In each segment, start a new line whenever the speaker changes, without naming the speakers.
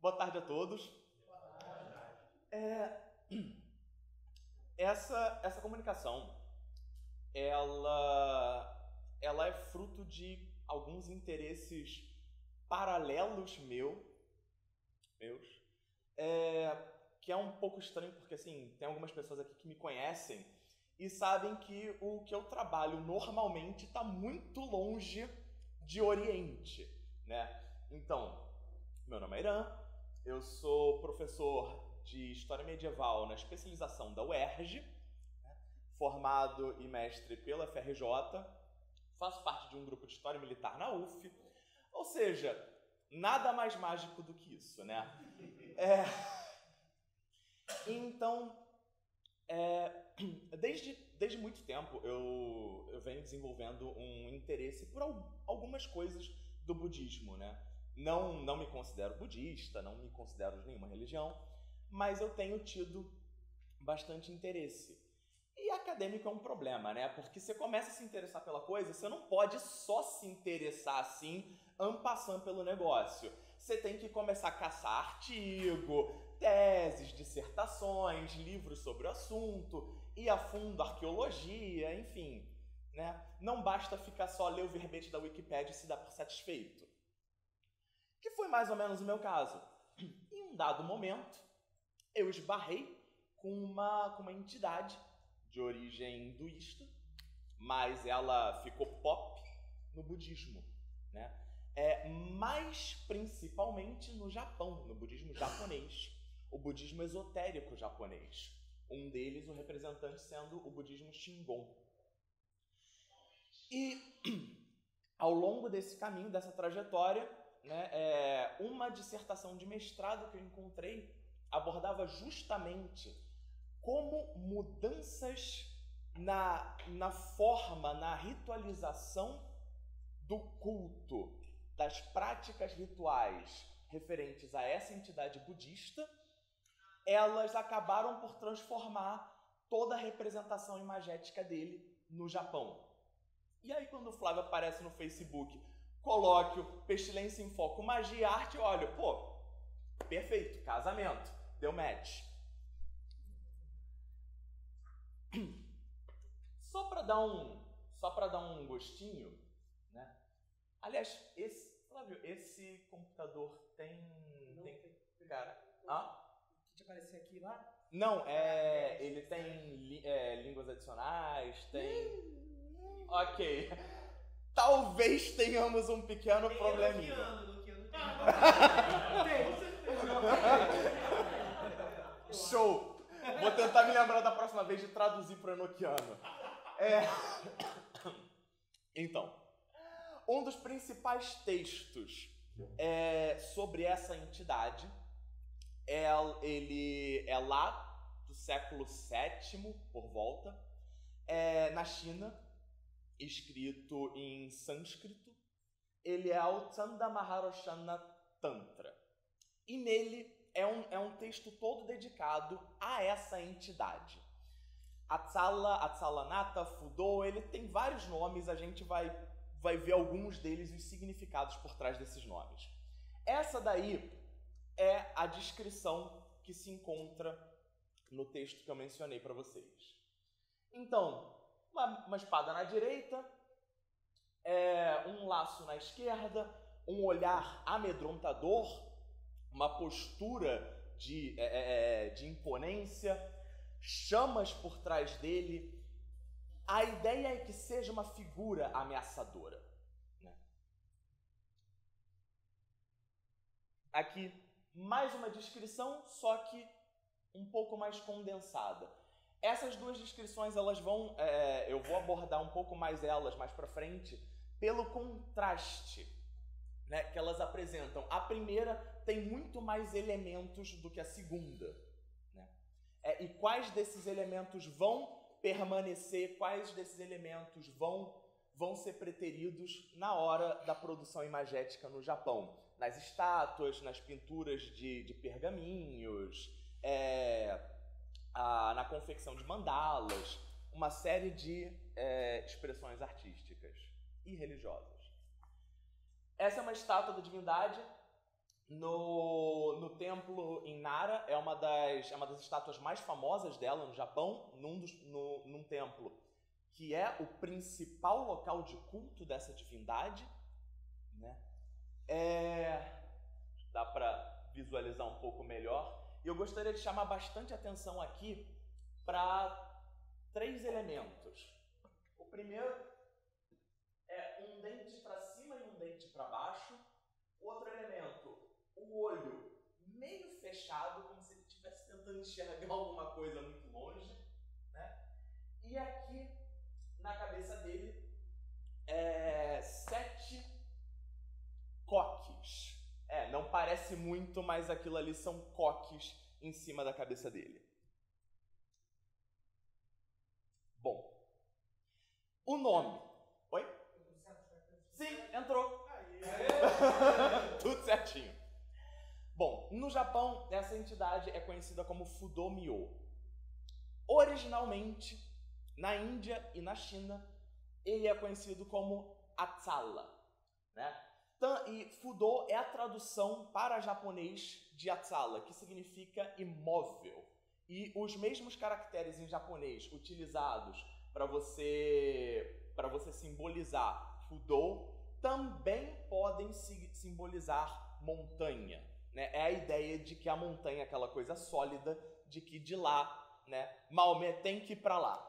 Boa tarde a todos. Essa comunicação, ela é fruto de alguns interesses paralelos meus, que é um pouco estranho porque, assim, tem algumas pessoas aqui que me conhecem e sabem que o que eu trabalho normalmente está muito longe de Oriente, né? Então, meu nome é Irã, eu sou professor de História Medieval na especialização da UERJ, formado e mestre pela FRJ, faço parte de um grupo de História Militar na UF, ou seja, nada mais mágico do que isso, né? Então, desde muito tempo eu venho desenvolvendo um interesse por algumas coisas do budismo, né? Não me considero budista, não me considero de nenhuma religião, mas eu tenho tido bastante interesse. E acadêmico é um problema, né? Porque você começa a se interessar pela coisa, você não pode só se interessar assim, en passant pelo negócio. Você tem que começar a caçar artigo, teses, dissertações, livros sobre o assunto, ir a fundo, arqueologia, enfim, né? Não basta ficar só ler o verbete da Wikipédia e se dar por satisfeito. Que foi mais ou menos o meu caso. Em um dado momento, eu esbarrei com uma entidade de origem hinduísta, mas ela ficou pop no budismo, né? Mas principalmente no Japão, no budismo japonês, o budismo esotérico japonês. Um deles, o representante sendo o budismo Shingon. E ao longo desse caminho, dessa trajetória, né, uma dissertação de mestrado que eu encontrei abordava justamente como mudanças na forma, na ritualização do culto, das práticas rituais referentes a essa entidade budista, elas acabaram por transformar toda a representação imagética dele no Japão. E aí, quando o Flávio aparece no Facebook, colóquio, Pestilência em Foco, Magia e Arte, eu olho, pô, perfeito, casamento, deu match. Só para dar um gostinho, né? Aliás, Flávio, esse computador tem cara.
Que te apareceu aqui lá?
Não, ele tem línguas adicionais, tem. Ok. Talvez tenhamos um pequeno probleminha. Show! Vou tentar me lembrar da próxima vez de traduzir para o enoquiano. Então, um dos principais textos sobre essa entidade ele é lá do século VII, por volta, na China, escrito em sânscrito. Ele é o Chanda Maharoshana Tantra. E nele é um texto todo dedicado a essa entidade. Atsalanata, Fudo, ele tem vários nomes, a gente vai ver alguns deles e os significados por trás desses nomes. Essa daí é a descrição que se encontra no texto que eu mencionei para vocês. Então, uma espada na direita, um laço na esquerda, um olhar amedrontador, uma postura de imponência, chamas por trás dele. A ideia é que seja uma figura ameaçadora, né? Aqui, mais uma descrição, só que um pouco mais condensada. Essas duas descrições, elas vão, eu vou abordar um pouco mais elas mais para frente, pelo contraste, né, que elas apresentam. A primeira tem muito mais elementos do que a segunda, né? E quais desses elementos vão permanecer, quais desses elementos vão ser preteridos na hora da produção imagética no Japão? Nas estátuas, nas pinturas de pergaminhos, na confecção de mandalas, uma série de expressões artísticas e religiosas. Essa é uma estátua da divindade No templo em Nara, é uma das estátuas mais famosas dela no Japão, num templo que é o principal local de culto dessa divindade, né? Dá para visualizar um pouco melhor. E eu gostaria de chamar bastante atenção aqui para 3 elementos. O primeiro é um dente para cima e um dente para baixo. Outro elemento, o olho meio fechado, como se ele estivesse tentando enxergar alguma coisa muito longe, né? E aqui na cabeça dele 7 coques. Não parece muito, mas aquilo ali são coques em cima da cabeça dele. Bom, o nome. Oi? Sim, entrou. Tudo certinho. Bom, no Japão, essa entidade é conhecida como Fudo-Myo. Originalmente, na Índia e na China, ele é conhecido como Atsala, né? E Fudo é a tradução para japonês de Atsala, que significa imóvel. E os mesmos caracteres em japonês utilizados para você simbolizar Fudo também podem simbolizar montanha, né? É a ideia de que a montanha é aquela coisa sólida, de que de lá, né, Maomé tem que ir para lá.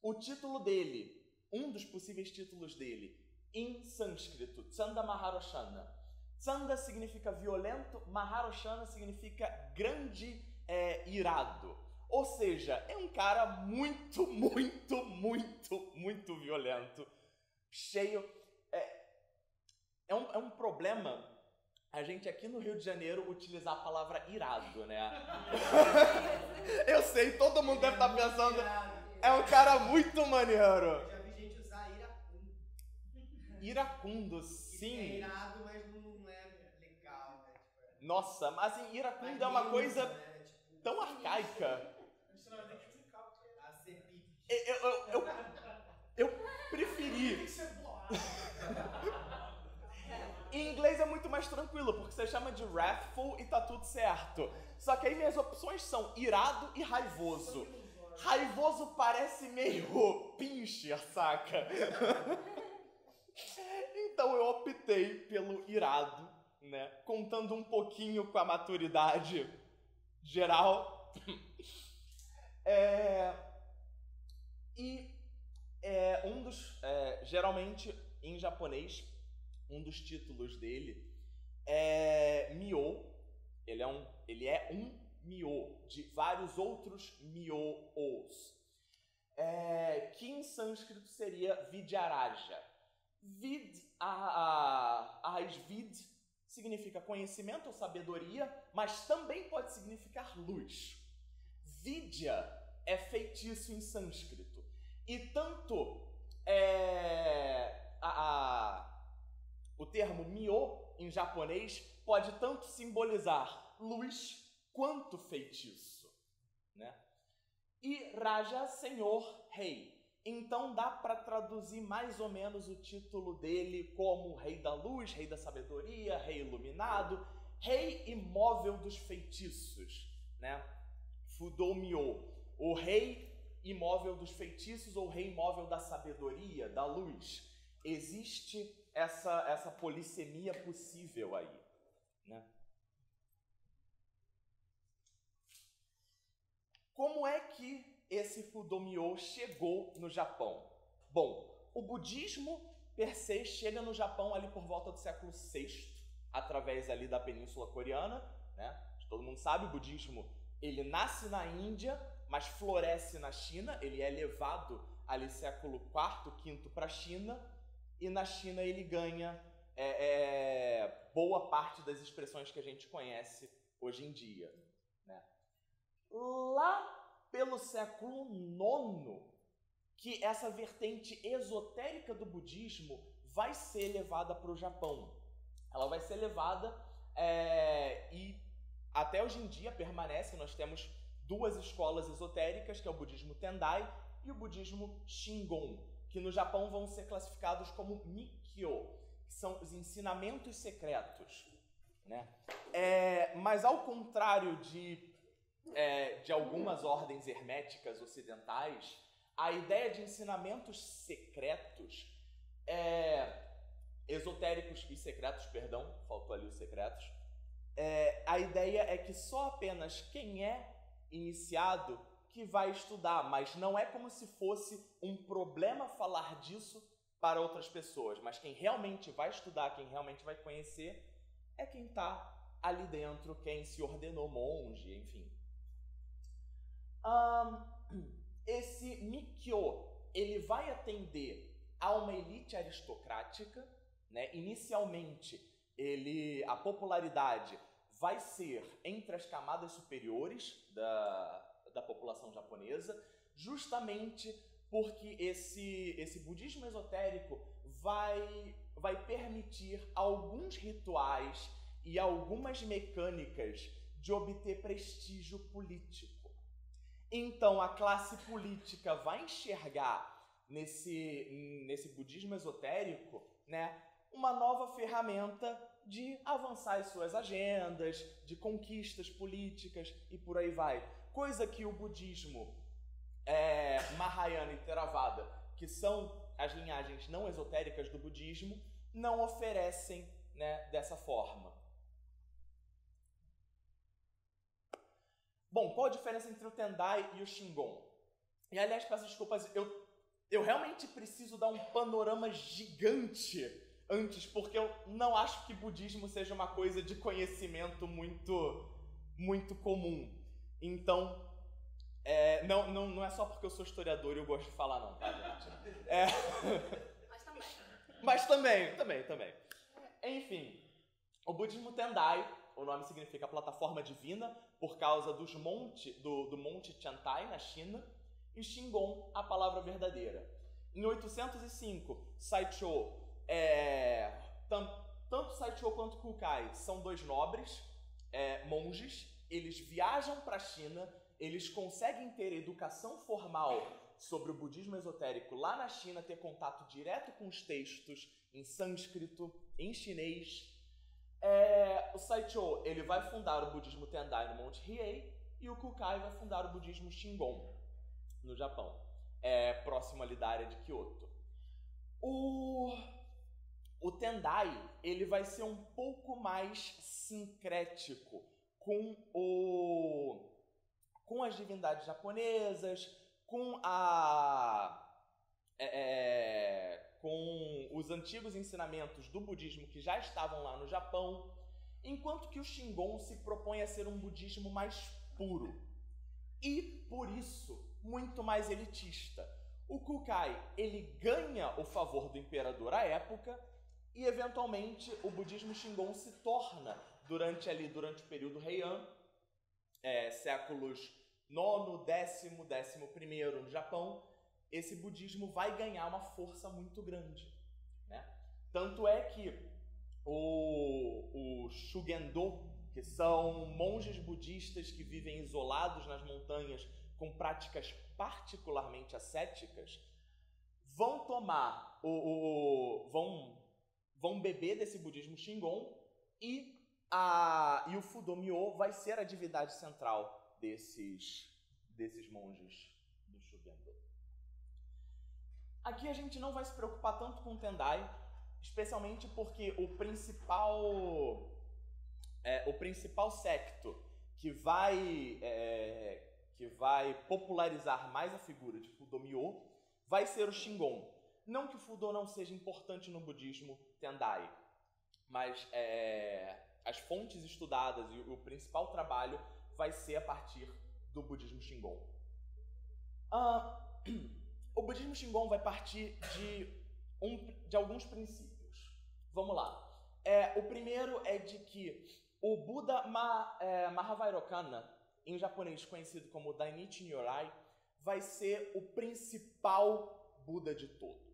O título dele, um dos possíveis títulos dele, em sânscrito, Tsanda Maharoshana. Tsanda significa violento, Maharoshana significa grande irado. Ou seja, é um cara muito, muito, muito, muito violento. Cheio. É um problema a gente aqui no Rio de Janeiro utilizar a palavra irado, né? Eu sei, todo mundo deve estar pensando. É um cara muito maneiro.
Eu já vi gente usar iracundo.
Iracundo, sim.
É irado, mas não é legal, né?
Nossa, mas assim, iracundo é uma coisa tão arcaica.
Você não vai nem explicar o que é. A cepite.
Eu preferi.
Tem que ser bolado.
Em inglês é muito mais tranquilo, porque você chama de wrathful e tá tudo certo. Só que aí minhas opções são irado e raivoso. Raivoso parece meio pincher, saca? Então eu optei pelo irado, né? Contando um pouquinho com a maturidade geral. Geralmente em japonês, um dos títulos dele é Myo. Ele é um Myo, de vários outros Myo-os. Que em sânscrito seria Vidyaraja. A raiz vid significa conhecimento ou sabedoria, mas também pode significar luz. Vidya é feitiço em sânscrito. E tanto o termo Myo em japonês pode tanto simbolizar luz quanto feitiço, né? E Raja, senhor, rei. Então dá para traduzir mais ou menos o título dele como rei da luz, rei da sabedoria, rei iluminado, rei imóvel dos feitiços, né? Fudo-Myo, o rei imóvel dos feitiços ou rei imóvel da sabedoria, da luz. Existe essa polissemia possível aí, né? Como é que esse Fudo-Myo chegou no Japão? Bom, o budismo per se chega no Japão ali por volta do século VI, através ali da Península Coreana, né? Todo mundo sabe, o budismo, ele nasce na Índia, mas floresce na China. Ele é levado ali século IV, V para a China, e na China ele ganha boa parte das expressões que a gente conhece hoje em dia, né? Lá pelo século IX, que essa vertente esotérica do budismo vai ser levada para o Japão. Ela vai ser levada e até hoje em dia permanece. Nós temos 2 escolas esotéricas, que é o budismo Tendai e o budismo Shingon, que no Japão vão ser classificados como Mikkyo. que são os ensinamentos secretos, né? Mas ao contrário de algumas ordens herméticas ocidentais, a ideia de ensinamentos secretos, esotéricos e secretos, perdão, faltou ali os secretos, a ideia é que só apenas quem é iniciado que vai estudar, mas não é como se fosse um problema falar disso para outras pessoas, mas quem realmente vai estudar, quem realmente vai conhecer, é quem está ali dentro, quem se ordenou monge, enfim. Esse Mikyo, ele vai atender a uma elite aristocrática, né? Inicialmente, a popularidade vai ser entre as camadas superiores da população japonesa, justamente porque esse budismo esotérico vai permitir alguns rituais e algumas mecânicas de obter prestígio político. Então, a classe política vai enxergar nesse budismo esotérico, né, uma nova ferramenta de avançar as suas agendas, de conquistas políticas e por aí vai. Coisa que o budismo Mahayana e Theravada, que são as linhagens não esotéricas do budismo, não oferecem, né, dessa forma. Bom, qual a diferença entre o Tendai e o Shingon? E aliás, peço desculpas, eu realmente preciso dar um panorama gigante antes, porque eu não acho que budismo seja uma coisa de conhecimento muito, muito comum. Então, não é só porque eu sou historiador e eu gosto de falar não, tá, gente? Mas também. Enfim, o budismo Tendai, o nome significa plataforma divina, por causa do Monte Tiantai, na China, e Shingon, a palavra verdadeira. Em 805, Saicho, tanto Saicho quanto Kukai são dois nobres, monges, eles viajam para a China, eles conseguem ter educação formal sobre o budismo esotérico lá na China, ter contato direto com os textos em sânscrito, em chinês. O Saicho, ele vai fundar o budismo Tendai no Monte Hiei, e o Kukai vai fundar o budismo Shingon no Japão, próximo ali da área de Kyoto. O Tendai, ele vai ser um pouco mais sincrético com as divindades japonesas, com os antigos ensinamentos do budismo que já estavam lá no Japão, enquanto que o Shingon se propõe a ser um budismo mais puro e, por isso, muito mais elitista. O Kukai, ele ganha o favor do imperador à época e, eventualmente, o budismo Shingon se torna, durante o período Heian, séculos 9º, 10º, 11º no Japão, esse budismo vai ganhar uma força muito grande, né? Tanto é que o Shugendo, que são monges budistas que vivem isolados nas montanhas com práticas particularmente ascéticas, vão tomar vão beber desse budismo Shingon e o Fudo-Myo vai ser a divindade central desses monges do Shugendo. Aqui a gente não vai se preocupar tanto com o Tendai, especialmente porque o principal secto que vai popularizar mais a figura de Fudo-Myo vai ser o Shingon. Não que o Fudo não seja importante no budismo Tendai, mas as fontes estudadas e o principal trabalho vai ser a partir do budismo Shingon. O budismo Shingon vai partir de alguns princípios. Vamos lá. O primeiro é de que o Buda Mahavairokana, em japonês conhecido como Dainichi Nyorai, vai ser o principal Buda de todos.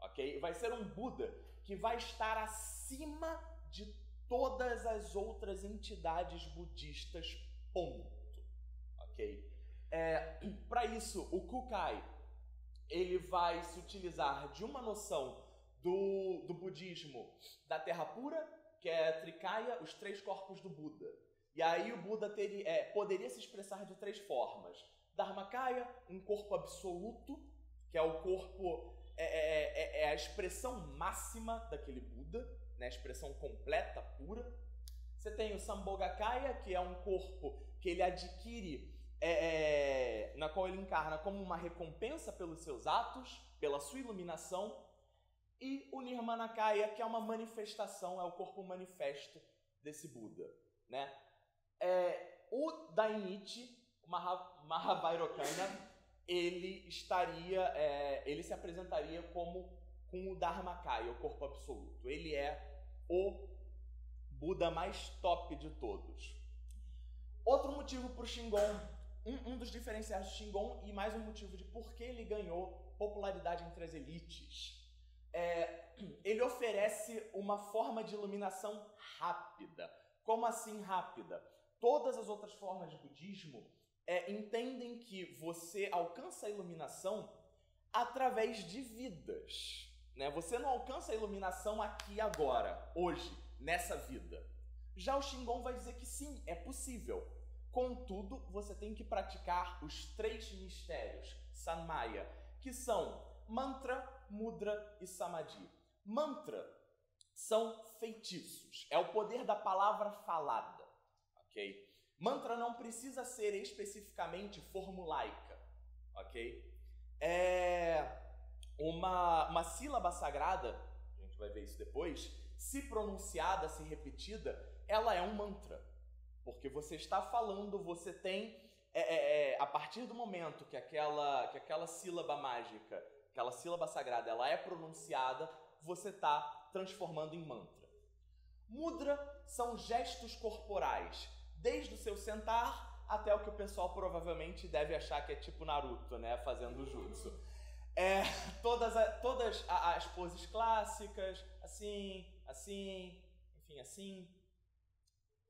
Okay? Vai ser um Buda que vai estar acima de todas as outras entidades budistas, ponto. Okay? Para isso, o Kukai, ele vai se utilizar de uma noção do budismo da Terra Pura, que é Trikaya, os 3 corpos do Buda. E aí o Buda poderia se expressar de 3 formas. Dharmakaya, um corpo absoluto, que é o corpo, a expressão máxima daquele Buda, né? A expressão completa, pura. Você tem o Sambhogakaya, que é um corpo que ele adquire, na qual ele encarna como uma recompensa pelos seus atos, pela sua iluminação. E o Nirmanakaya, que é uma manifestação, é o corpo manifesto desse Buda, né? O Dainichi, o Mahavairocana, ele se apresentaria com o Dharmakaya, o corpo absoluto. Ele é o Buda mais top de todos. Outro motivo para o Shingon, um dos diferenciais do Shingon e mais um motivo de por que ele ganhou popularidade entre as elites. Ele oferece uma forma de iluminação rápida. Como assim rápida? Todas as outras formas de budismo entendem que você alcança a iluminação através de vidas, né? Você não alcança a iluminação aqui e agora, hoje, nessa vida. Já o Shingon vai dizer que sim, é possível. Contudo, você tem que praticar os 3 mistérios, Sanmaya, que são mantra, mudra e samadhi. Mantra são feitiços, é o poder da palavra falada, ok? Mantra não precisa ser especificamente formulaica, ok? Uma sílaba sagrada, a gente vai ver isso depois, se pronunciada, se repetida, ela é um mantra. Porque você está falando, você tem, a partir do momento que aquela sílaba mágica, aquela sílaba sagrada, ela é pronunciada, você está transformando em mantra. Mudra são gestos corporais, desde o seu sentar até o que o pessoal provavelmente deve achar que é tipo Naruto, né, fazendo jutsu. Todas as poses clássicas, assim, enfim, assim.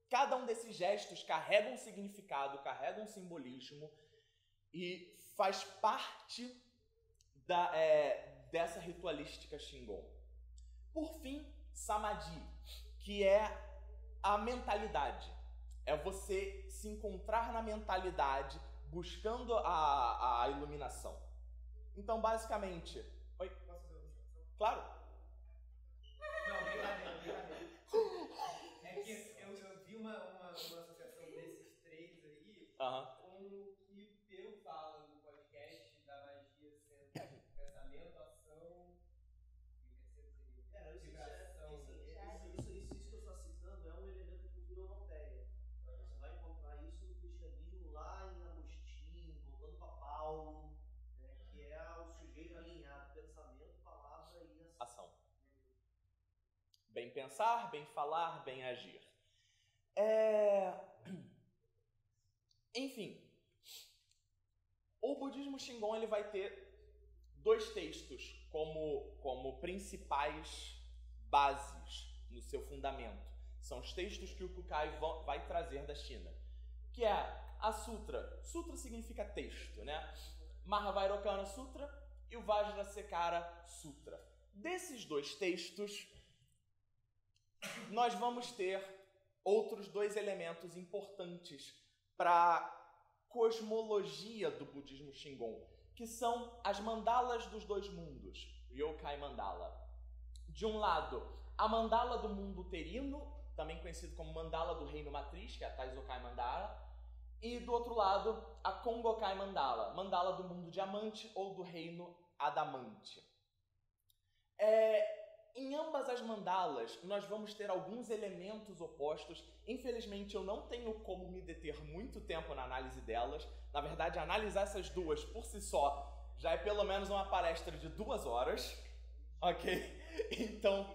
Cada um desses gestos carrega um significado, carrega um simbolismo e faz parte dessa ritualística Shingon. Por fim, Samadhi, que é a mentalidade. É você se encontrar na mentalidade buscando a iluminação. Então, basicamente... Oi?
Posso fazer uma observação?
Claro.
Não, brincadeira. É que eu vi uma associação desses 3 aí, com o que o Peu fala no podcast da magia sendo pensamento, ação e o terceiro seria vibração.
Isso que eu estou citando é um elemento de cultura europeia. Você vai encontrar isso no cristianismo lá em Agostinho, voltando para Paulo, né, que é o sujeito alinhado, pensamento, palavra e ação.
Bem pensar, bem falar, bem agir. Enfim, o budismo Shingon ele vai ter 2 textos como principais bases no seu fundamento. São os textos que o Kukai vai trazer da China, que é a Sutra. Sutra significa texto, né? Mahavairocana Sutra e o Vajrasekhara Sutra. Desses 2 textos, nós vamos ter outros 2 elementos importantes para a cosmologia do budismo Shingon, que são as mandalas dos 2 mundos, Yokai Mandala. De um lado, a mandala do mundo uterino, também conhecido como mandala do reino matriz, que é a Taizokai Mandala, e do outro lado, a Kongokai Mandala, mandala do mundo diamante ou do reino adamante. Em ambas as mandalas, nós vamos ter alguns elementos opostos. Infelizmente, eu não tenho como me deter muito tempo na análise delas. Na verdade, analisar essas 2 por si só já é pelo menos uma palestra de 2 horas, ok? Então,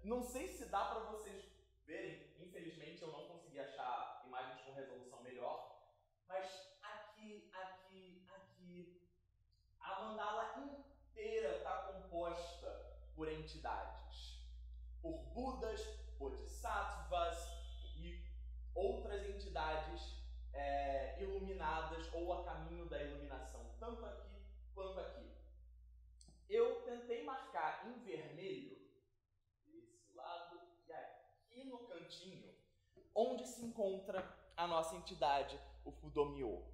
não sei se dá para vocês verem. Infelizmente, eu não consegui achar imagens com resolução melhor. Mas aqui, a mandala inteira está composta por entidades, por Budas, Bodhisattvas e outras entidades iluminadas ou a caminho da iluminação, tanto aqui quanto aqui. Eu tentei marcar em vermelho cantinho onde se encontra a nossa entidade, o Fudomyo.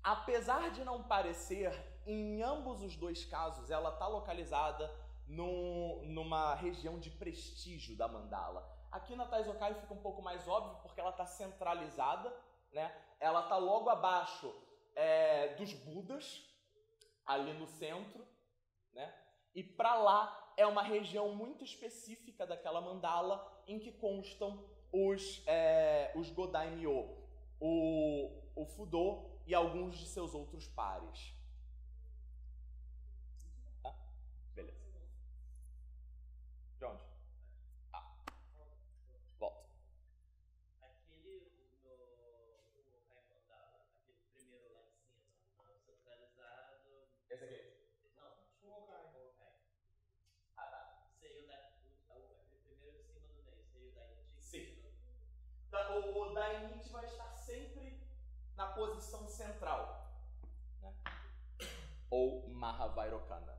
Apesar de não parecer, em ambos os dois casos, ela está localizada numa região de prestígio da mandala. Aqui na Taizokai fica um pouco mais óbvio, porque ela está centralizada, né? Ela está logo abaixo dos Budas, ali no centro, né? E para lá é uma região muito específica daquela mandala em que constam os Godaimyo, o Fudo e alguns de seus outros pares. Tá? Beleza. De onde? Volta.
Aquele mandala, aquele primeiro lá em cima, centralizado.
Esse aqui?
Não, Shuhokai.
Ah, tá.
Saiu aquele primeiro em cima do meio, saiu da Inti.
Sim. O Dainichi vai estar sempre na posição central, né? Ou Mahavairokana.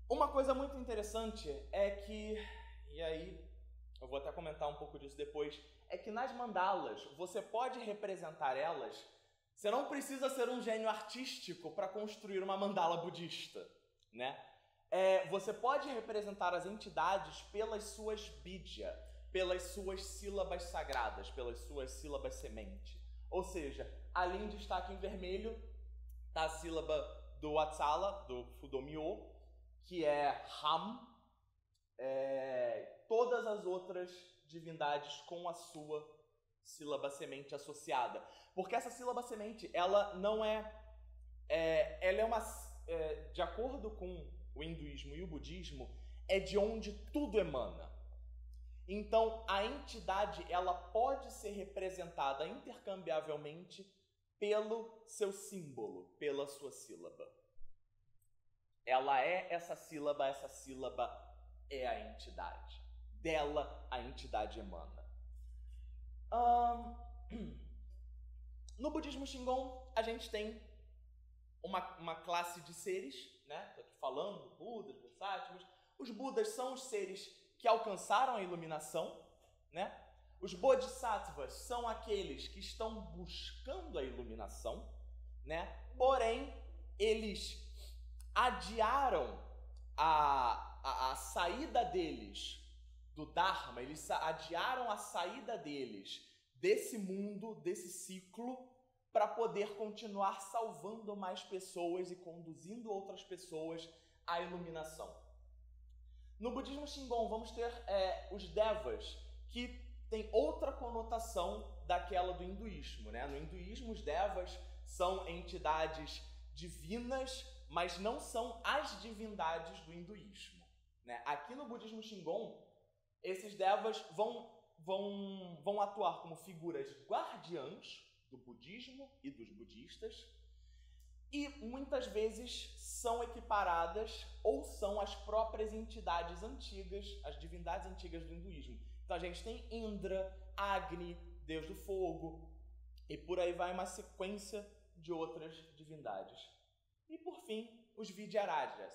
Uma coisa muito interessante é que, e aí eu vou até comentar um pouco disso depois, é que nas mandalas você pode representar elas, você não precisa ser um gênio artístico para construir uma mandala budista, né? Você pode representar as entidades pelas suas bidya, pelas suas sílabas sagradas, pelas suas sílabas semente. Ou seja, ali em destaque em vermelho está a sílaba do Watsala, do Fudomyo, que é Ham, todas as outras divindades com a sua sílaba semente associada. Porque essa sílaba semente, ela não ela é uma... de acordo com o hinduísmo e o budismo, é de onde tudo emana. Então, a entidade, ela pode ser representada intercambiavelmente pelo seu símbolo, pela sua sílaba. Ela é essa sílaba é a entidade. Dela, a entidade emana. No budismo Shingon, a gente tem uma classe de seres, né? Estou aqui falando, Budas, Bodhisattvas. Os Budas são os seres que alcançaram a iluminação, né? Os Bodhisattvas são aqueles que estão buscando a iluminação, né? Porém, eles adiaram a saída deles do Dharma, eles adiaram a saída deles desse mundo, desse ciclo, para poder continuar salvando mais pessoas e conduzindo outras pessoas à iluminação. No budismo Shingon, vamos ter os Devas, que tem outra conotação daquela do hinduísmo, né? No hinduísmo, os Devas são entidades divinas, mas não são as divindades do hinduísmo, né? Aqui no budismo Shingon, esses Devas vão atuar como figuras guardiãs do budismo e dos budistas, e muitas vezes são equiparadas ou são as próprias entidades antigas, as divindades antigas do hinduísmo. Então a gente tem Indra, Agni, deus do fogo, e por aí vai uma sequência de outras divindades. E por fim, os Vidyarajas,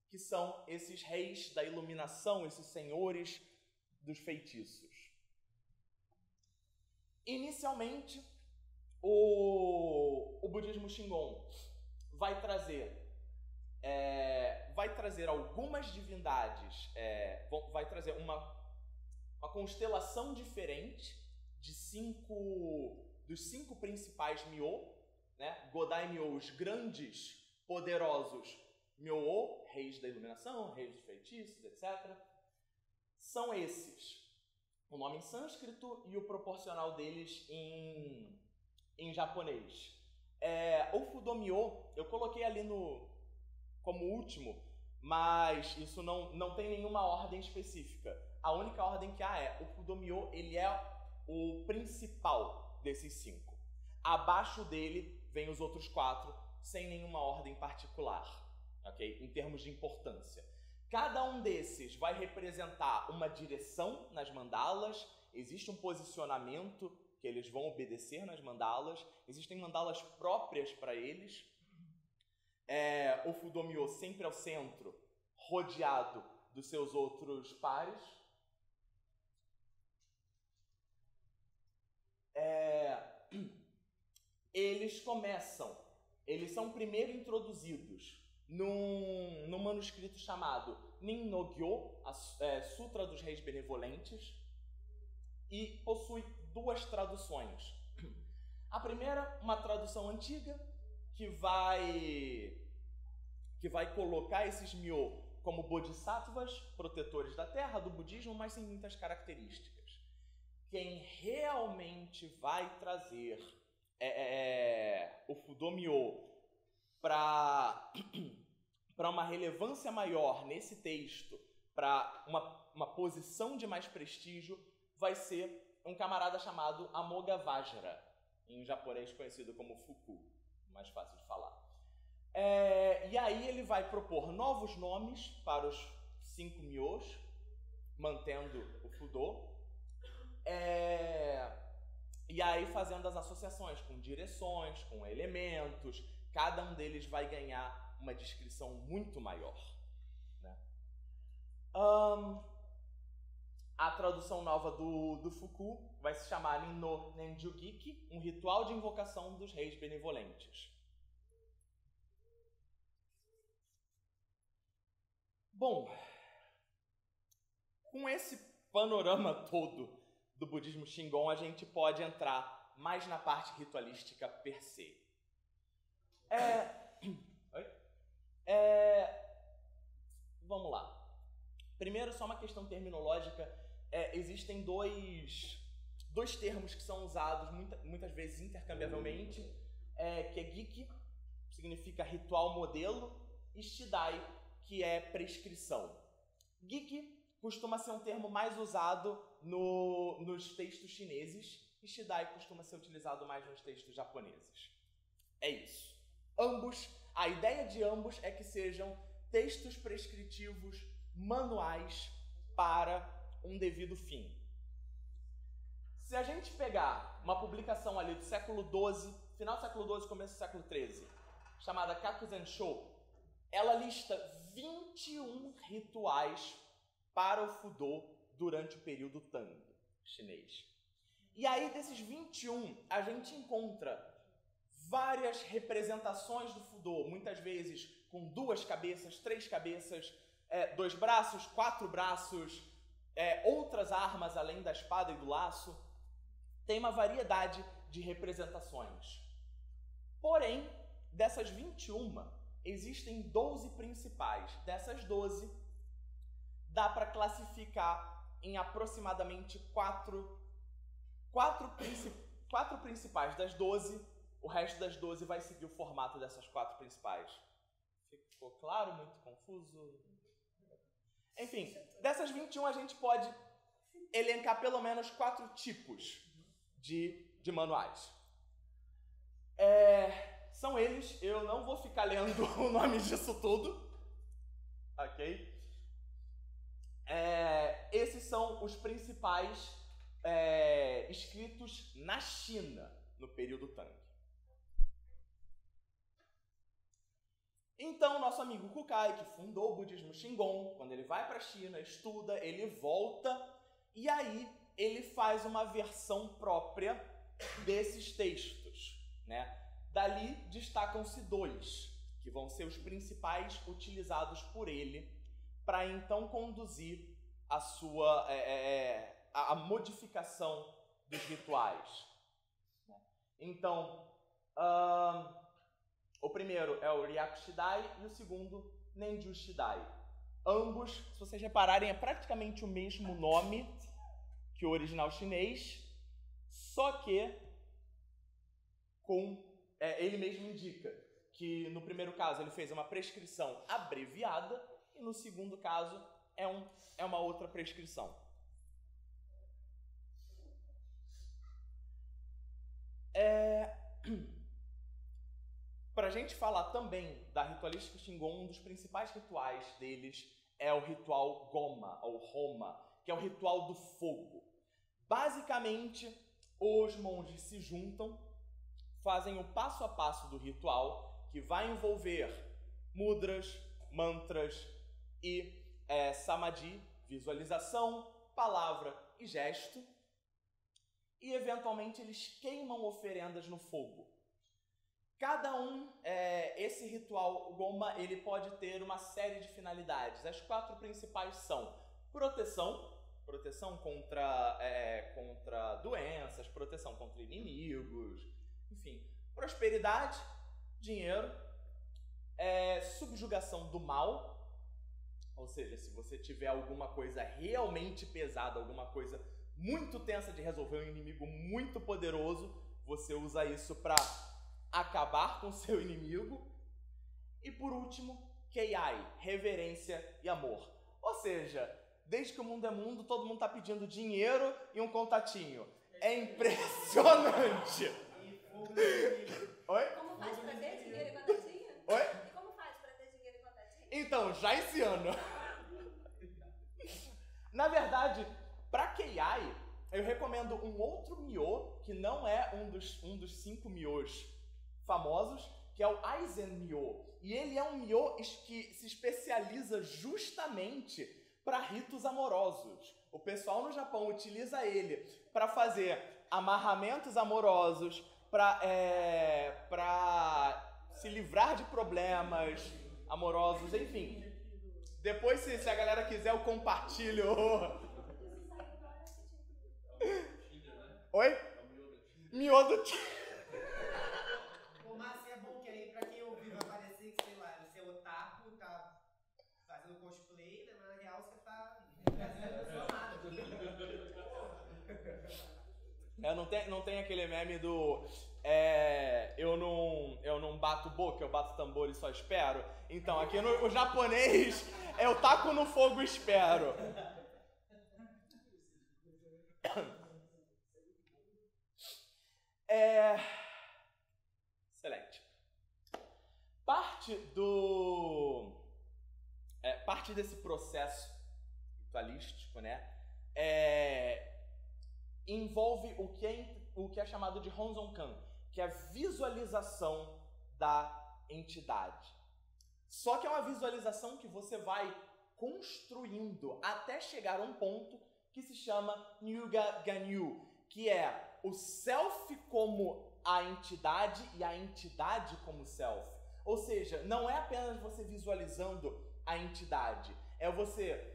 que são esses reis da iluminação, esses senhores dos feitiços. Inicialmente, o budismo Shingon vai trazer algumas divindades, vai trazer uma constelação diferente dos cinco principais Myo, né? Godai-myo, os grandes, poderosos Myo, reis da iluminação, reis dos feitiços, etc. São esses. O nome em sânscrito e o proporcional deles em japonês. O Fudomyo, eu coloquei ali como último, mas isso não tem nenhuma ordem específica. A única ordem que há o Fudomyo, ele é o principal desses 5. Abaixo dele vem os outros 4, sem nenhuma ordem particular, ok? Em termos de importância. Cada um desses vai representar uma direção nas mandalas, existe um posicionamento que eles vão obedecer nas mandalas, existem mandalas próprias para eles. O Fudomyo sempre ao centro, rodeado dos seus outros pares. eles são primeiro introduzidos num manuscrito chamado Nin-no-gyo, Sutra dos Reis Benevolentes, e possui duas traduções. A primeira, uma tradução antiga, que vai colocar esses Myo como bodhisattvas, protetores da terra, do budismo, mas sem muitas características. Quem realmente vai trazer o Fudo-myo para uma relevância maior nesse texto, para uma posição de mais prestígio, vai ser um camarada chamado Amoghavajra, em japonês conhecido como Fuku, mais fácil de falar. E aí ele vai propor novos nomes para os 5 myos, mantendo o Fudo, e aí fazendo as associações com direções, com elementos. Cada um deles vai ganhar uma descrição muito maior, né? A tradução nova do Fuku vai se chamar Nin-no Nenjugiki, um ritual de invocação dos reis benevolentes. Bom, com esse panorama todo do budismo Shingon, a gente pode entrar mais na parte ritualística per se. Vamos lá. Primeiro, só uma questão terminológica. Existem dois termos que são usados muitas vezes intercambiavelmente, que é Giki, que significa ritual modelo, e Shidai, que é prescrição. Giki costuma ser um termo mais usado nos textos chineses, e Shidai costuma ser utilizado mais nos textos japoneses. É isso. A ideia de ambos é que sejam textos prescritivos manuais para um devido fim. Se a gente pegar uma publicação ali do século XII, final do século XII, começo do século XIII, chamada Kakuzensho, ela lista 21 rituais para o Fudo durante o período Tang chinês. E aí, desses 21, a gente encontra várias representações do Fudo, muitas vezes com 2 cabeças, 3 cabeças, 2 braços, 4 braços, outras armas além da espada e do laço. Tem uma variedade de representações. Porém, dessas 21, existem 12 principais. Dessas 12, dá para classificar em aproximadamente 4 principais das 12. O resto das 12 vai seguir o formato dessas 4 principais. Ficou claro? Muito confuso? Enfim, dessas 21 a gente pode elencar pelo menos 4 tipos de manuais. São eles, eu não vou ficar lendo o nome disso tudo, ok? Esses são os principais escritos na China no período Tang. Então, nosso amigo Kukai, que fundou o budismo Shingon, quando ele vai para a China, estuda, ele volta, e aí ele faz uma versão própria desses textos, né? Dali destacam-se 2, que vão ser os principais utilizados por ele para então conduzir a sua a modificação dos rituais. Então, o primeiro é o Ryaku Shidai e o segundo, Nenju Shidai. Ambos, se vocês repararem, é praticamente o mesmo nome que o original chinês, só que ele mesmo indica que no primeiro caso ele fez uma prescrição abreviada e no segundo caso é uma outra prescrição. Para a gente falar também da ritualística Shingon, um dos principais rituais deles é o ritual Goma, ou Homa, que é o ritual do fogo. Basicamente, os monges se juntam, fazem o passo a passo do ritual, que vai envolver mudras, mantras e samadhi, visualização, palavra e gesto. e eventualmente eles queimam oferendas no fogo. Cada um, esse ritual Goma, ele pode ter uma série de finalidades. As 4 principais são proteção contra doenças, proteção contra inimigos, enfim, prosperidade, dinheiro, subjugação do mal, ou seja, se você tiver alguma coisa realmente pesada, alguma coisa muito tensa de resolver, um inimigo muito poderoso, você usa isso para acabar com o seu inimigo. E por último, Keiai, reverência e amor. Ou seja, desde que o mundo é mundo, todo mundo tá pedindo dinheiro e um contatinho. É impressionante! Oi?
Como faz pra ter dinheiro e contatinho?
Oi?
E como faz pra ter dinheiro e contatinho?
Então, já esse ano. Na verdade, pra Keiai, eu recomendo um outro Myo, que não é um dos 5 Myos famosos, que é o Aizen Myo. E ele é um Myo que se especializa justamente para ritos amorosos. O pessoal no Japão utiliza ele para fazer amarramentos amorosos, para se livrar de problemas amorosos, enfim. Depois, se a galera quiser, eu compartilho. Oi? Myo do Tinder.
Ô, Márcio, é bom que aí, pra quem ouvir, vai parecer que, sei lá, você é otaku, tá fazendo cosplay, né? Mas na real você tá
Não tem aquele meme do eu não bato boca, eu bato tambor e só espero. Então, aqui no japonês, eu taco no fogo e espero. Excelente. Parte desse processo ritualístico, né, envolve o que é chamado de Honzonkan, que é a visualização da entidade. Só que é uma visualização que você vai construindo até chegar a um ponto que se chama Nyuga Ganyu, que é o self como a entidade e a entidade como self. Ou seja, não é apenas você visualizando a entidade, é você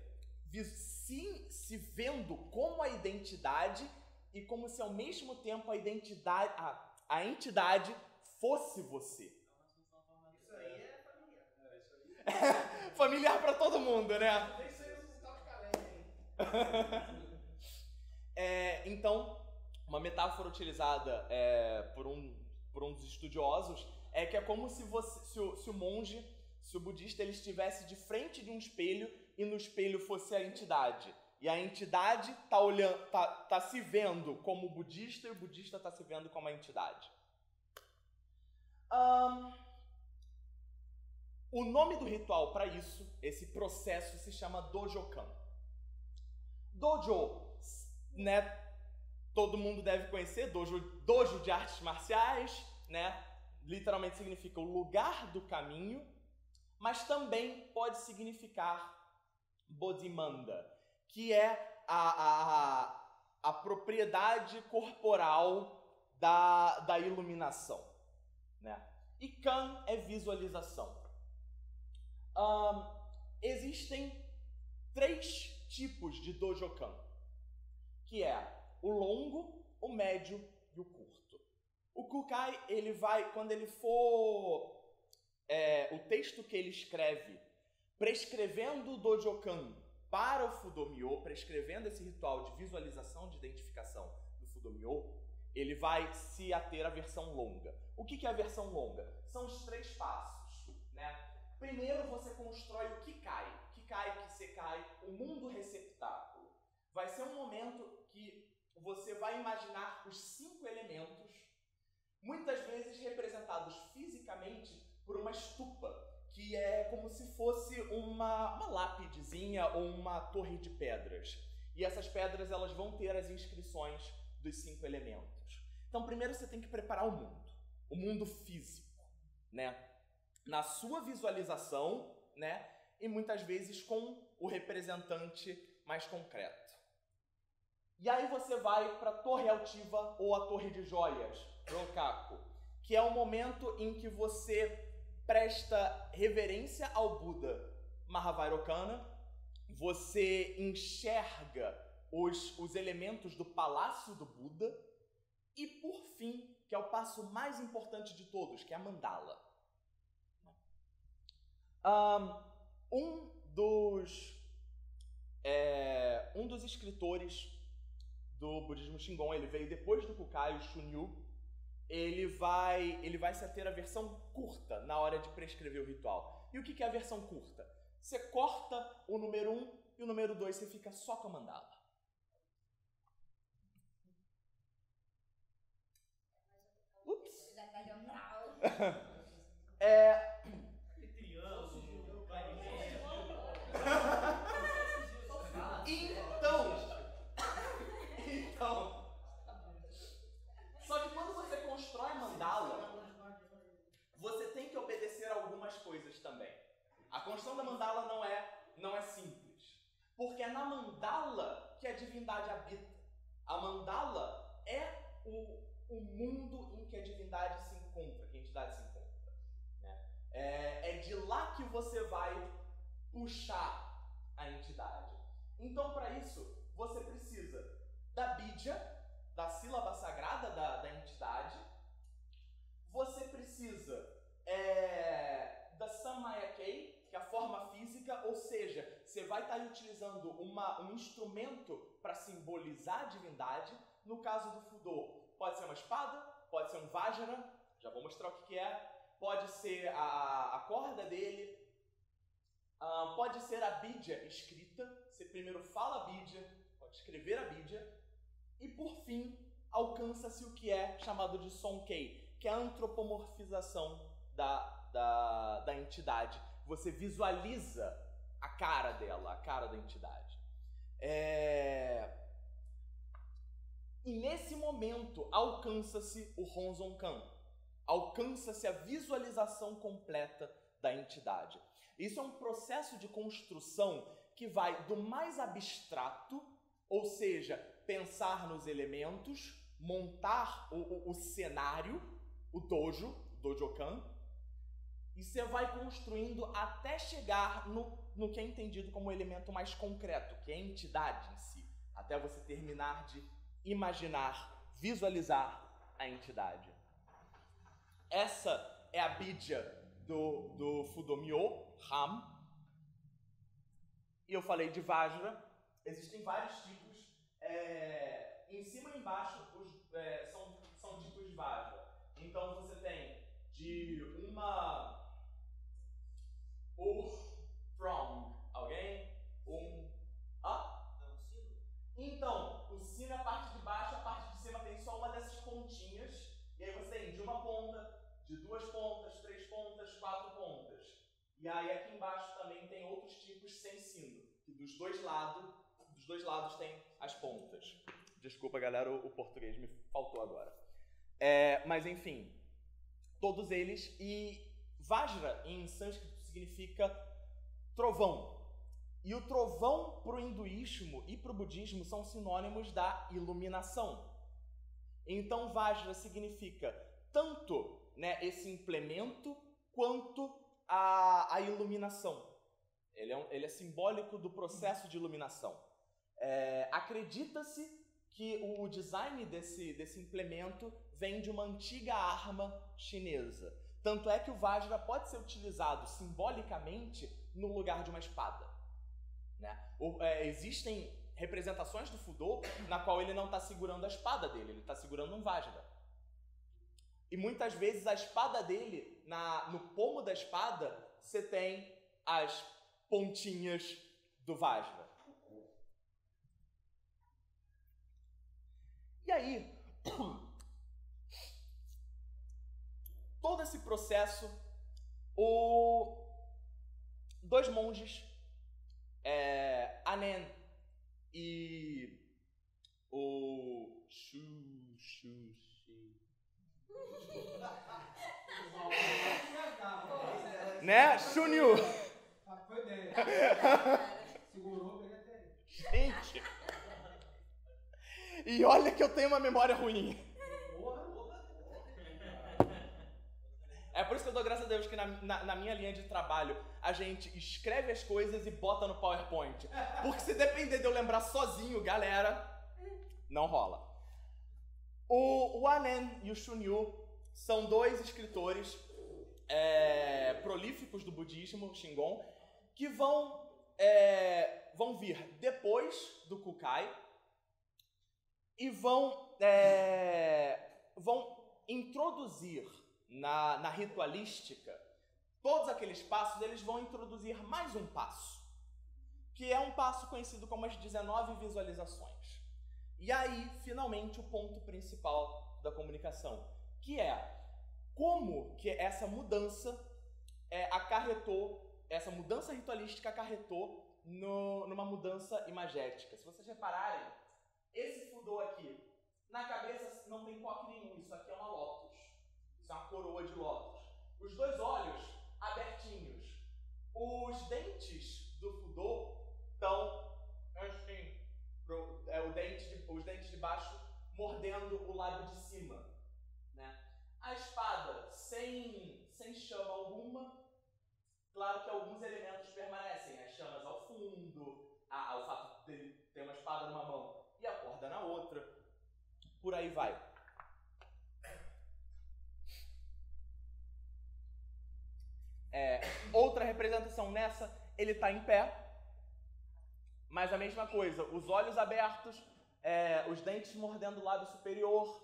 se vendo como a identidade e como se ao mesmo tempo a entidade fosse você.
Isso aí é familiar.
Familiar pra todo mundo, né?
Tem que ser um tal de calé aí.
Então, uma metáfora utilizada por um dos estudiosos é que é como se o monge, se o budista, ele estivesse de frente de um espelho e no espelho fosse a entidade. E a entidade tá se vendo como o budista e o budista tá se vendo como a entidade. O nome do ritual para isso, esse processo, se chama Dojokan. Dojo, né? Todo mundo deve conhecer, dojo de artes marciais, né? Literalmente significa o lugar do caminho, mas também pode significar Bodhimanda, que é a propriedade corporal da iluminação, né? E Kan é visualização. Existem 3 tipos de Dojokan, que é o longo, o médio e o curto. O Kukai, ele vai, quando ele for o texto que ele escreve prescrevendo o Dojokan para o Fudomyo, prescrevendo esse ritual de visualização, de identificação do Fudomyo, ele vai se ater à versão longa. O que é a versão longa? São os 3 passos, né? Primeiro você constrói o Kikai, Kisekai, o mundo receptáculo. Vai ser um momento que você vai imaginar os 5 elementos, muitas vezes representados fisicamente por uma estupa, que é como se fosse uma lápidezinha ou uma torre de pedras. E essas pedras, elas vão ter as inscrições dos 5 elementos. Então, primeiro você tem que preparar o mundo físico, né? Na sua visualização, né? E muitas vezes com o representante mais concreto. E aí você vai para a Torre Altiva ou a Torre de Joias, Rokaku, que é o momento em que você presta reverência ao Buda Mahavairocana, você enxerga os elementos do Palácio do Buda e, por fim, que é o passo mais importante de todos, que é a mandala. Um dos escritores do budismo Shingon, ele veio depois do Kukai, o Shunryu. Ele vai se ater à versão curta na hora de prescrever o ritual. E o que é a versão curta? Você corta o número 1 e o número 2, você fica só com a mandala. Ups! Então, só que quando você constrói mandala, você tem que obedecer a algumas coisas também. A construção da mandala não é simples, porque é na mandala que a divindade habita. A mandala é o mundo em que a divindade se encontra, que a entidade se encontra, né? É de lá que você vai puxar a entidade. Então, para isso, você precisa da Bidya, da sílaba sagrada da entidade. Você precisa da Sammayakei, que é a forma física, ou seja, você vai estar utilizando um instrumento para simbolizar a divindade. No caso do Fudo, pode ser uma espada, pode ser um Vajra, já vou mostrar o que é, pode ser a corda dele, pode ser a Bidya escrita, você primeiro fala a Bidya, pode escrever a Bidya, e por fim, alcança-se o que é chamado de Sonkei, que é a antropomorfização da entidade. Você visualiza a cara dela, a cara da entidade. E nesse momento, alcança-se o Honzonkan. Alcança-se a visualização completa da entidade. Isso é um processo de construção que vai do mais abstrato, ou seja, pensar nos elementos, montar o cenário, o dojokan, e você vai construindo até chegar no que é entendido como o elemento mais concreto, que é a entidade em si, até você terminar de imaginar, visualizar a entidade. Essa é a Bidya do Fudo-myo, Ram. E eu falei de Vajra. Existem vários tipos. Em cima e embaixo são tipos de Vajra. Então você tem de from, alguém? Então, o sino é a parte de baixo, a parte de cima tem só uma dessas pontinhas. E aí você tem de uma ponta, de 2 pontas, 3 pontas, 4 pontas. E aí aqui embaixo também tem outros tipos sem sino, que dos dois lados tem as pontas. Desculpa, galera, o português me faltou agora. Mas enfim, todos eles. E Vajra em sânscrito significa trovão. E o trovão para o hinduísmo e para o budismo são sinônimos da iluminação. Então Vajra significa tanto, né, esse implemento quanto a iluminação. Ele é simbólico do processo de iluminação. Acredita-se que o design desse implemento vem de uma antiga arma chinesa. Tanto é que o Vajra pode ser utilizado simbolicamente no lugar de uma espada, né? Existem representações do Fudo na qual ele não está segurando a espada dele, ele está segurando um Vajra. E muitas vezes a espada dele, no pomo da espada, você tem as pontinhas do Vajra. E aí, todo esse processo, dois monges, Anen e o né? Shunryu.
Foi dele. Segurou, pega até aí.
Gente. E olha que eu tenho uma memória ruim. É por isso que eu dou graças a Deus que na minha linha de trabalho a gente escreve as coisas e bota no PowerPoint. Porque se depender de eu lembrar sozinho, galera, não rola. O Wanen e o Shunryu são dois escritores prolíficos do budismo Shingon que vão vir depois do Kukai e vão introduzir na ritualística, todos aqueles passos, eles vão introduzir mais um passo, que é um passo conhecido como as 19 visualizações. E aí, finalmente, o ponto principal da comunicação, que é como que essa mudança essa mudança ritualística acarretou numa mudança imagética. Se vocês repararem, esse Fudo aqui, na cabeça não tem coque nenhum, isso aqui é uma lótus. Isso é uma coroa de lótus. Os dois olhos abertinhos. Os dentes do Fudo estão assim, os dentes de baixo mordendo o lábio de cima, né? A espada sem chama alguma. Claro que alguns elementos permanecem, as chamas ao fundo, o fato de ter uma espada numa mão e a corda na outra, por aí vai. Outra representação nessa, ele está em pé, mas a mesma coisa, os olhos abertos, os dentes mordendo o lábio superior,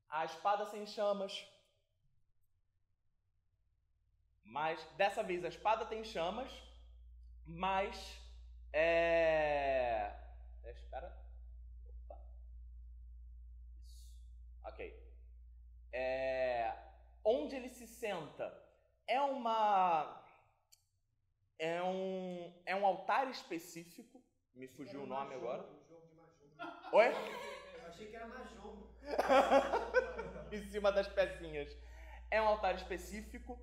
a espada sem chamas. Mas dessa vez a espada tem chamas, mas espera. Opa. Isso. Ok. Onde ele se senta é um altar específico. Me fugiu o nome agora. Oi?
Eu achei que era Mahjong.
Em cima das pecinhas. É um altar específico.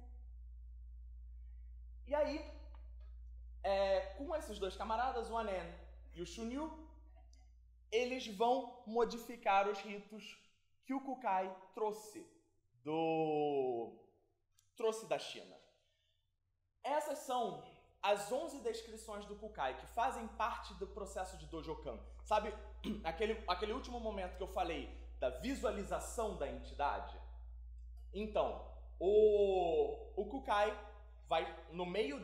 E aí, com esses dois camaradas, o Wanen e o Shunryu, eles vão modificar os ritos que o Kukai trouxe da China. Essas são as 11 descrições do Kukai que fazem parte do processo de Dojokan. Sabe aquele último momento que eu falei da visualização da entidade? Então, o Kukai vai, no meio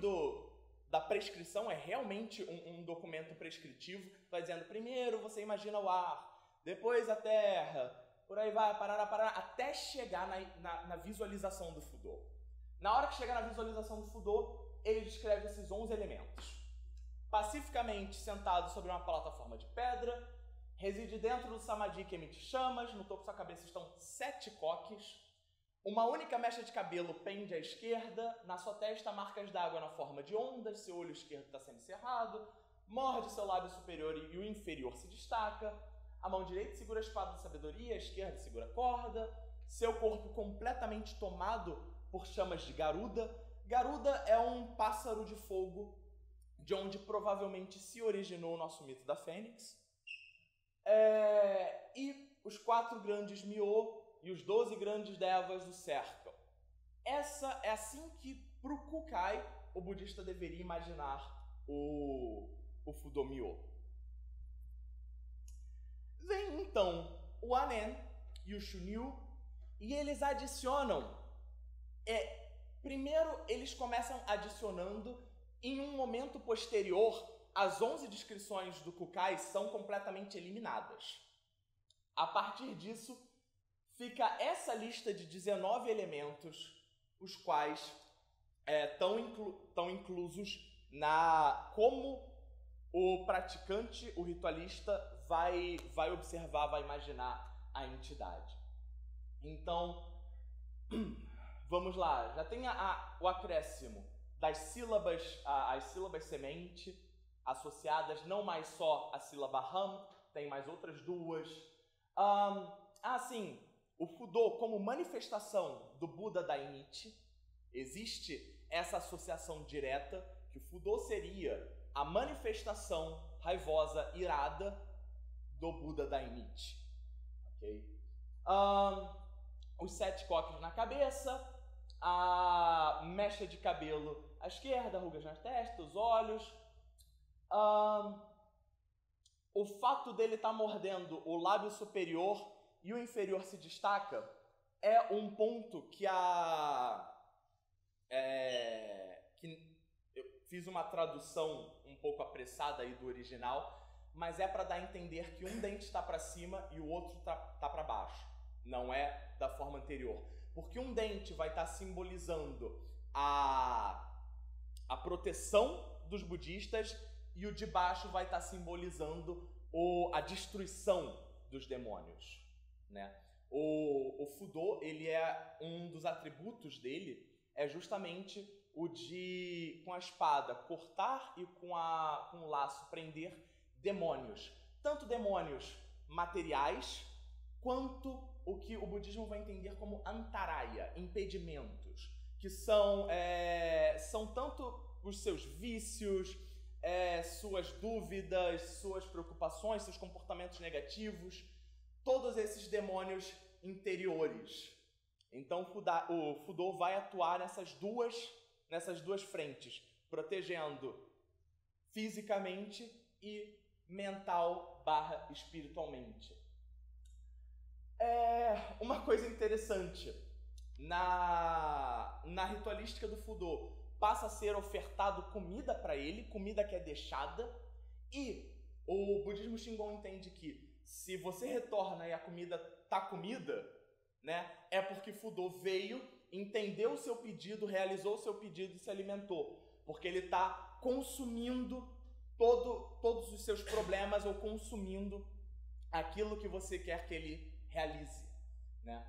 da prescrição, é realmente um documento prescritivo, vai dizendo, primeiro você imagina o ar, depois a terra, por aí vai, parará, até chegar na visualização do Fudo. Na hora que chegar na visualização do Fudo, ele descreve esses 11 elementos. Pacificamente sentado sobre uma plataforma de pedra, reside dentro do Samadhi que emite chamas, no topo da sua cabeça estão 7 coques, uma única mecha de cabelo pende à esquerda, na sua testa marcas d'água na forma de ondas, seu olho esquerdo está semicerrado, morde seu lábio superior e o inferior se destaca, a mão direita segura a espada da sabedoria, a esquerda segura a corda, seu corpo completamente tomado por chamas de Garuda. Garuda é um pássaro de fogo, de onde provavelmente se originou o nosso mito da Fênix. E os 4 grandes Myo e os 12 grandes devas o cercam. Essa é assim que, para o Kukai, o budista deveria imaginar o Fudo Myo. Vem então o Wanen e o Shunryu e eles adicionam. Primeiro eles começam adicionando, em um momento posterior, as 11 descrições do Kukai são completamente eliminadas. A partir disso, fica essa lista de 19 elementos, os quais estão inclusos como o praticante, o ritualista, vai observar, vai imaginar a entidade. Então, vamos lá, já tem o acréscimo das sílabas, as sílabas semente, associadas, não mais só a sílaba Ham, tem mais outras 2. Sim, o Fudo como manifestação do Buda Dainichi, existe essa associação direta, que o Fudo seria a manifestação raivosa, irada, do Buda Dainichi. Okay? Os 7 coques na cabeça, a mecha de cabelo à esquerda, rugas na testa, os olhos. O fato dele estar mordendo o lábio superior e o inferior se destaca é um ponto que que eu fiz uma tradução um pouco apressada aí do original, mas é para dar a entender que um dente está para cima e o outro tá para baixo. Não é da forma anterior. Porque um dente vai estar simbolizando a proteção dos budistas e o de baixo vai estar simbolizando a destruição dos demônios, né? O Fudô, ele é um dos atributos dele, é justamente o de, com a espada, cortar e com o laço prender demônios. Tanto demônios materiais, quanto o que o budismo vai entender como antaraya, impedimentos, que são tanto os seus vícios, suas dúvidas, suas preocupações, seus comportamentos negativos, todos esses demônios interiores. Então o Fudô vai atuar nessas duas frentes, protegendo fisicamente e mental/espiritualmente. Uma coisa interessante, na ritualística do Fudô, passa a ser ofertado comida para ele, comida que é deixada, e o budismo Shingon entende que se você retorna e a comida tá comida, né, é porque Fudô veio, entendeu o seu pedido, realizou o seu pedido e se alimentou, porque ele está consumindo todos os seus problemas ou consumindo aquilo que você quer que ele realize, né?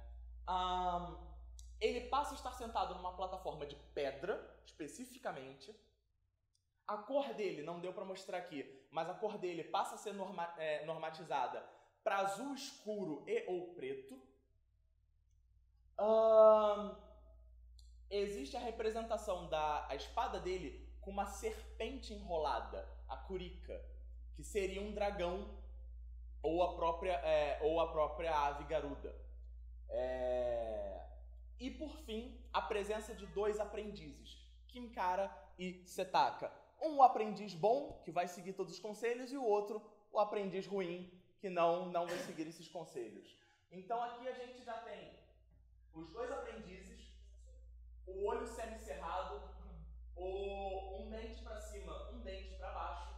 Ele passa a estar sentado numa plataforma de pedra, especificamente. A cor dele, não deu para mostrar aqui, mas a cor dele passa a ser normatizada para azul escuro e ou preto. Existe a representação da espada dele com uma serpente enrolada, a Kurika, que seria um dragão ou a própria ave garuda. E por fim, a presença de 2 aprendizes, Kinkara e Setaka. Um aprendiz bom, que vai seguir todos os conselhos, e o outro, o aprendiz ruim, que não vai seguir esses conselhos. Então aqui a gente já tem os 2 aprendizes, o olho semicerrado, um dente para cima, um dente para baixo.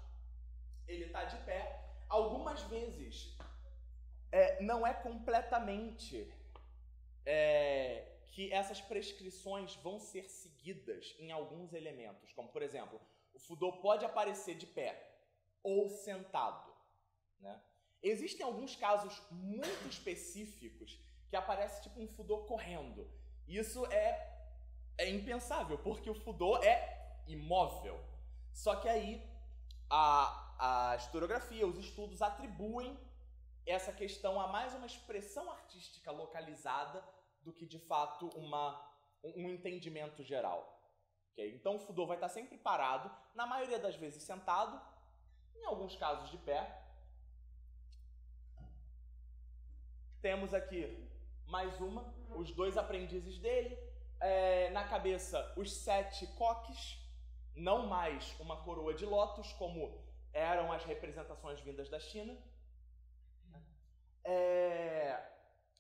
Ele está de pé. Algumas vezes não é completamente que essas prescrições vão ser seguidas em alguns elementos, como por exemplo, o Fudô pode aparecer de pé ou sentado, né? Existem alguns casos muito específicos que aparece tipo um Fudô correndo. Isso é impensável, porque o Fudô é imóvel. Só que aí a historiografia, os estudos atribuem essa questão a mais uma expressão artística localizada do que de fato um entendimento geral. Okay? Então o Fudô vai estar sempre parado, na maioria das vezes sentado, em alguns casos de pé. Temos aqui mais os 2 aprendizes dele, na cabeça os 7 coques, não mais uma coroa de lótus, como eram as representações vindas da China.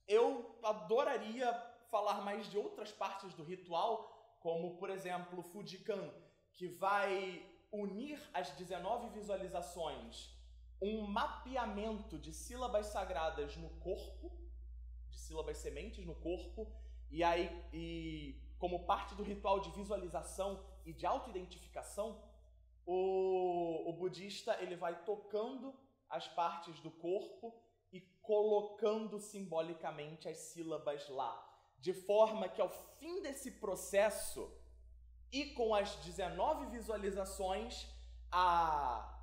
Eu adoraria falar mais de outras partes do ritual, como, por exemplo, o Fujikan, que vai unir as 19 visualizações, um mapeamento de sílabas sagradas no corpo, de sílabas sementes no corpo, e como parte do ritual de visualização e de autoidentificação, o budista ele vai tocando as partes do corpo e colocando simbolicamente as sílabas lá, de forma que ao fim desse processo e com as 19 visualizações, a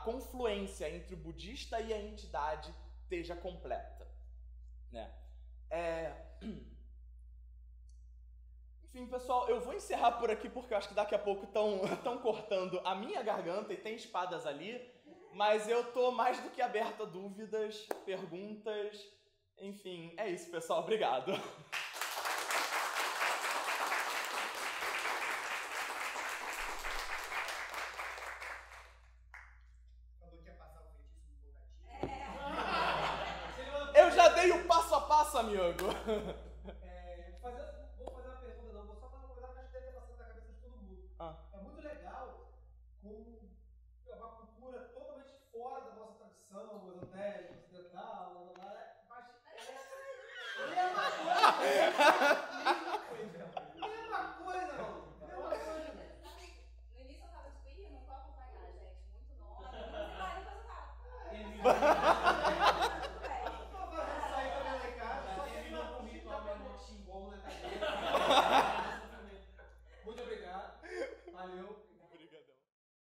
confluência entre o budista e a entidade esteja completa, né? Enfim, pessoal, eu vou encerrar por aqui porque eu acho que daqui a pouco estão cortando a minha garganta e tem espadas ali, Mas eu tô mais do que aberto a dúvidas, perguntas, enfim, é isso, pessoal. Obrigado.
Falou que ia passar o feitiço no contatinho.
Eu já dei o passo a passo, amigo.
Vou fazer uma pergunta, não. Vou só fazer uma coisa que acho que deve ter passado na cabeça de todo mundo. É muito legal como é uma cultura totalmente fora da nossa tradição esotérica, ocidental, mas é uma coisa